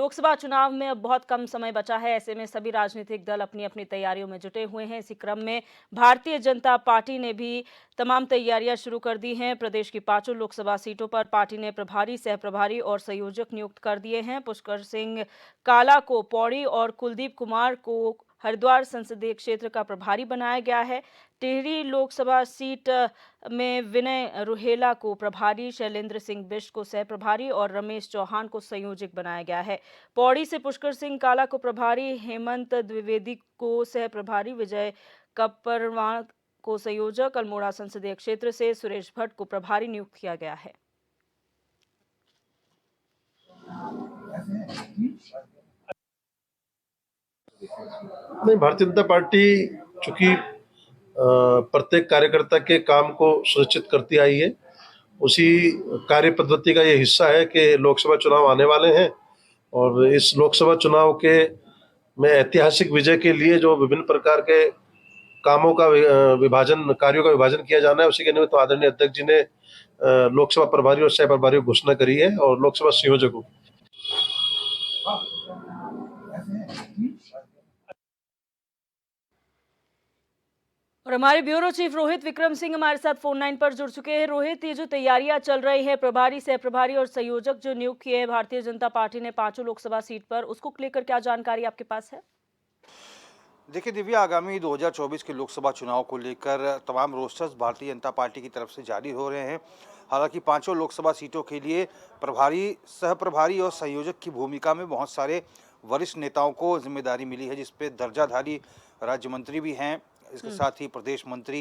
लोकसभा चुनाव में अब बहुत कम समय बचा है। ऐसे में सभी राजनीतिक दल अपनी अपनी तैयारियों में जुटे हुए हैं। इसी क्रम में भारतीय जनता पार्टी ने भी तमाम तैयारियां शुरू कर दी हैं। प्रदेश की 5 लोकसभा सीटों पर पार्टी ने प्रभारी, सहप्रभारी और संयोजक नियुक्त कर दिए हैं। पुष्कर सिंह काला को पौड़ी और कुलदीप कुमार को हरिद्वार संसदीय क्षेत्र का प्रभारी बनाया गया है। टिहरी लोकसभा सीट में विनय रुहेला को प्रभारी, शैलेंद्र सिंह बिष्ट को सहप्रभारी और रमेश चौहान को संयोजक बनाया गया है। पौड़ी से पुष्कर सिंह काला को प्रभारी, हेमंत द्विवेदी को सहप्रभारी, विजय कपरवाण को संयोजक, अल्मोड़ा संसदीय क्षेत्र से सुरेश भट्ट को प्रभारी नियुक्त किया गया है। नहीं, भारतीय जनता पार्टी चूंकि प्रत्येक कार्यकर्ता के काम को सुनिश्चित करती आई है, उसी कार्य पद्धति का ये हिस्सा है कि लोकसभा चुनाव आने वाले हैं और इस लोकसभा चुनाव के में ऐतिहासिक विजय के लिए जो विभिन्न प्रकार के कामों का कार्यों का विभाजन किया जाना है, उसी के निमित्त आदरणीय अध्यक्ष जी ने लोकसभा प्रभारी और सह प्रभारी की घोषणा करी है और लोकसभा संयोजकों और हमारे ब्यूरो चीफ रोहित विक्रम सिंह हमारे साथ फोन लाइन पर जुड़ चुके हैं। रोहित, ये जो तैयारियां चल रही है, प्रभारी, सहप्रभारी और संयोजक जो नियुक्त किए हैं भारतीय जनता पार्टी ने 5 लोकसभा सीट पर, उसको लेकर क्या जानकारी आपके पास है? देखिए दिव्या, आगामी 2024 के लोकसभा चुनाव को लेकर तमाम रोस्टर्स भारतीय जनता पार्टी की तरफ से जारी हो रहे हैं। हालांकि 5 लोकसभा सीटों के लिए प्रभारी, सहप्रभारी और संयोजक की भूमिका में बहुत सारे वरिष्ठ नेताओं को जिम्मेदारी मिली है, जिसपे दर्जाधारी राज्य मंत्री भी हैं, इसके साथ ही प्रदेश मंत्री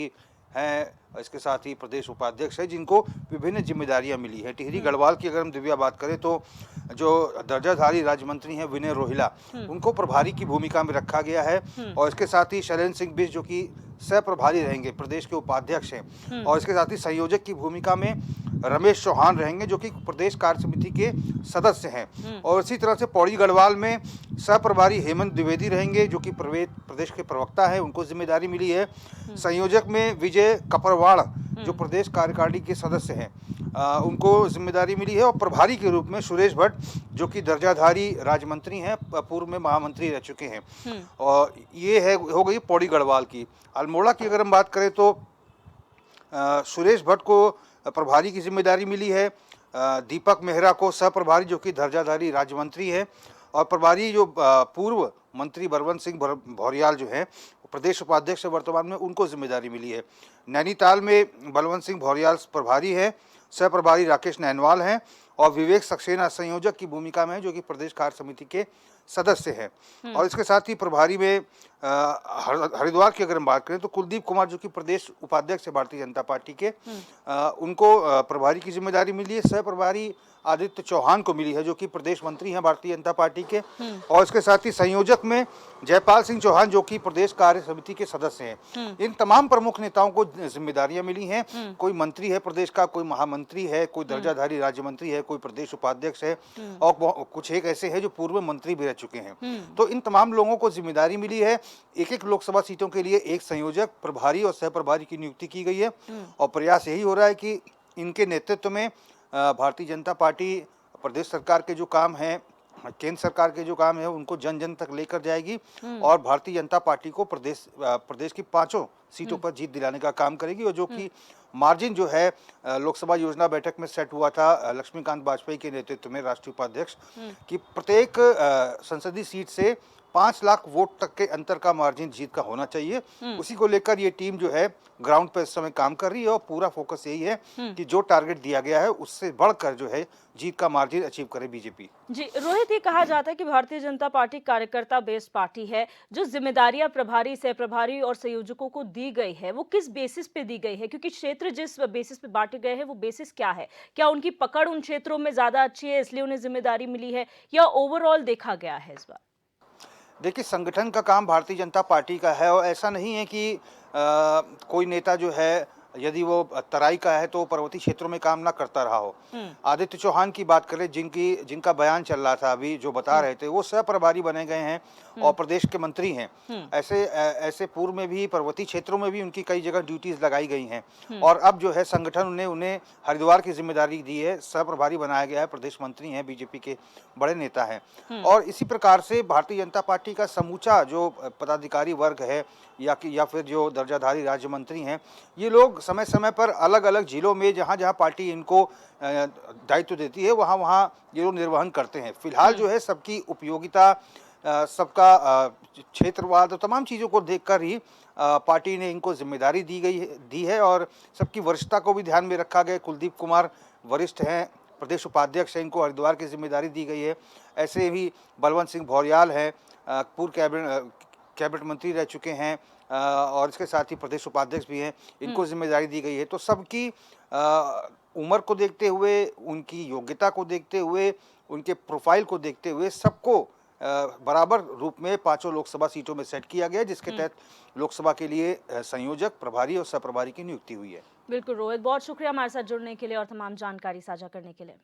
हैं, इसके साथ ही प्रदेश उपाध्यक्ष है, जिनको विभिन्न जिम्मेदारियां मिली है। टिहरी गढ़वाल की अगर हम दिव्या बात करें तो जो दर्जाधारी राज्य मंत्री हैं विनय रोहिला, उनको प्रभारी की भूमिका में रखा गया है और इसके साथ ही शैलेंद्र सिंह बिष्ट जो कि सह प्रभारी रहेंगे, प्रदेश के उपाध्यक्ष हैं, और इसके साथ ही संयोजक की भूमिका में रमेश चौहान रहेंगे जो कि प्रदेश कार्य समिति के सदस्य हैं। और इसी तरह से पौड़ी गढ़वाल में सह प्रभारी हेमंत द्विवेदी रहेंगे जो कि प्रदेश के प्रवक्ता हैं, उनको जिम्मेदारी मिली है। संयोजक में विजय कपरवाड़ जो प्रदेश कार्यकारिणी के सदस्य हैं, उनको जिम्मेदारी मिली है। और प्रभारी के रूप में सुरेश भट्ट जो कि दर्जाधारी राज्य मंत्री हैं, पूर्व में महामंत्री रह चुके हैं। और ये है हो गई पौड़ी गढ़वाल की। अल्मोड़ा की अगर हम बात करें तो सुरेश भट्ट को प्रभारी की जिम्मेदारी मिली है, दीपक मेहरा को सह प्रभारी जो कि दर्जाधारी राज्य मंत्री है, और प्रभारी जो पूर्व मंत्री बलवंत सिंह भौरियाल जो हैं प्रदेश उपाध्यक्ष वर्तमान में, उनको जिम्मेदारी मिली है। नैनीताल में बलवंत सिंह भौरियाल प्रभारी है, सह प्रभारी राकेश नैनवाल हैं और विवेक सक्सेना संयोजक की भूमिका में है जो कि प्रदेश कार्य समिति के सदस्य हैं। और इसके साथ ही प्रभारी में हरिद्वार की अगर हम बात करें तो कुलदीप कुमार जो कि प्रदेश उपाध्यक्ष है भारतीय जनता पार्टी के, उनको प्रभारी की जिम्मेदारी मिली है। सह प्रभारी आदित्य चौहान को मिली है जो कि प्रदेश मंत्री हैं भारतीय जनता पार्टी के। और इसके साथ ही संयोजक में जयपाल सिंह चौहान जो कि प्रदेश कार्य समिति के सदस्य हैं। इन तमाम प्रमुख नेताओं को जिम्मेदारियां मिली हैं। कोई मंत्री है प्रदेश का, कोई महामंत्री है, कोई दर्जाधारी राज्य मंत्री है, कोई प्रदेश उपाध्यक्ष है और कुछ एक ऐसे हैं जो पूर्व मंत्री भी रह चुके हैं। तो इन तमाम लोगों को जिम्मेदारी मिली है। एक एक लोकसभा सीटों के लिए एक संयोजक, प्रभारी और सह प्रभारी की नियुक्ति की गई है और प्रयास यही हो रहा है कि इनके नेतृत्व में भारतीय जनता पार्टी प्रदेश सरकार के जो काम है, केंद्र सरकार के जो काम है, उनको जन जन तक लेकर जाएगी और भारतीय जनता पार्टी को प्रदेश की 5 सीटों पर जीत दिलाने का काम करेगी। और जो कि मार्जिन जो है लोकसभा योजना बैठक में सेट हुआ था लक्ष्मीकांत वाजपेयी के नेतृत्व में राष्ट्रीय उपाध्यक्ष, कि प्रत्येक संसदीय सीट से 5 लाख वोट तक के अंतर का मार्जिन जीत का होना चाहिए। उसी को लेकर ये टीम जो है ग्राउंड पर इस समय काम कर रही है और पूरा फोकस यही है कि जो टारगेट दिया गया है उससे बढ़कर जो है जीत का मार्जिन अचीव करे बीजेपी। जी रोहित, ये कहा जाता है कि भारतीय जनता पार्टी कार्यकर्ता बेस्ड पार्टी है। जो जिम्मेदारियां प्रभारी, सहप्रभारी और संयोजकों को दी गई है, वो किस बेसिस पे दी गई है? क्योंकि क्षेत्र जिस बेसिस पे बांटे गए हैं, वो बेसिस क्या है? क्या उनकी पकड़ उन क्षेत्रों में ज्यादा अच्छी है इसलिए उन्हें जिम्मेदारी मिली है, या ओवरऑल देखा गया है इस बार? देखिए, संगठन का काम भारतीय जनता पार्टी का है और ऐसा नहीं है कि कोई नेता जो है यदि वो तराई का है तो पर्वतीय क्षेत्रों में काम ना करता रहा हो। आदित्य चौहान की बात करें, जिनका बयान चल रहा था अभी, जो बता रहे थे, वो सह प्रभारी बने गए हैं और प्रदेश के मंत्री हैं। ऐसे पूर्व में भी पर्वतीय क्षेत्रों में भी उनकी कई जगह ड्यूटीज लगाई गई हैं और अब जो है संगठन ने उन्हें हरिद्वार की जिम्मेदारी दी है, सह प्रभारी बनाया गया है, प्रदेश मंत्री हैं, बीजेपी के बड़े नेता हैं। और इसी प्रकार से भारतीय जनता पार्टी का समूचा जो पदाधिकारी वर्ग है या फिर जो दर्जाधारी राज्य मंत्री हैं, ये लोग समय समय पर अलग अलग जिलों में जहाँ जहाँ पार्टी इनको दायित्व देती है वहाँ वहाँ ये लोग निर्वहन करते हैं। फिलहाल जो है सबकी उपयोगिता, सबका क्षेत्रवाद और तमाम चीज़ों को देखकर ही पार्टी ने इनको जिम्मेदारी दी है और सबकी वरिष्ठता को भी ध्यान में रखा गया। कुलदीप कुमार वरिष्ठ हैं, प्रदेश उपाध्यक्ष हैं, इनको हरिद्वार की जिम्मेदारी दी गई है। ऐसे ही बलवंत सिंह भौरियाल हैं, पूर्व कैबिनेट मंत्री रह चुके हैं और इसके साथ ही प्रदेश उपाध्यक्ष भी हैं, इनको जिम्मेदारी दी गई है। तो सबकी उम्र को देखते हुए, उनकी योग्यता को देखते हुए, उनके प्रोफाइल को देखते हुए सबको बराबर रूप में पांचों लोकसभा सीटों में सेट किया गया, जिसके तहत लोकसभा के लिए संयोजक, प्रभारी और सह प्रभारी की नियुक्ति हुई है। बिल्कुल रोहित, बहुत शुक्रिया हमारे साथ जुड़ने के लिए और तमाम जानकारी साझा करने के लिए।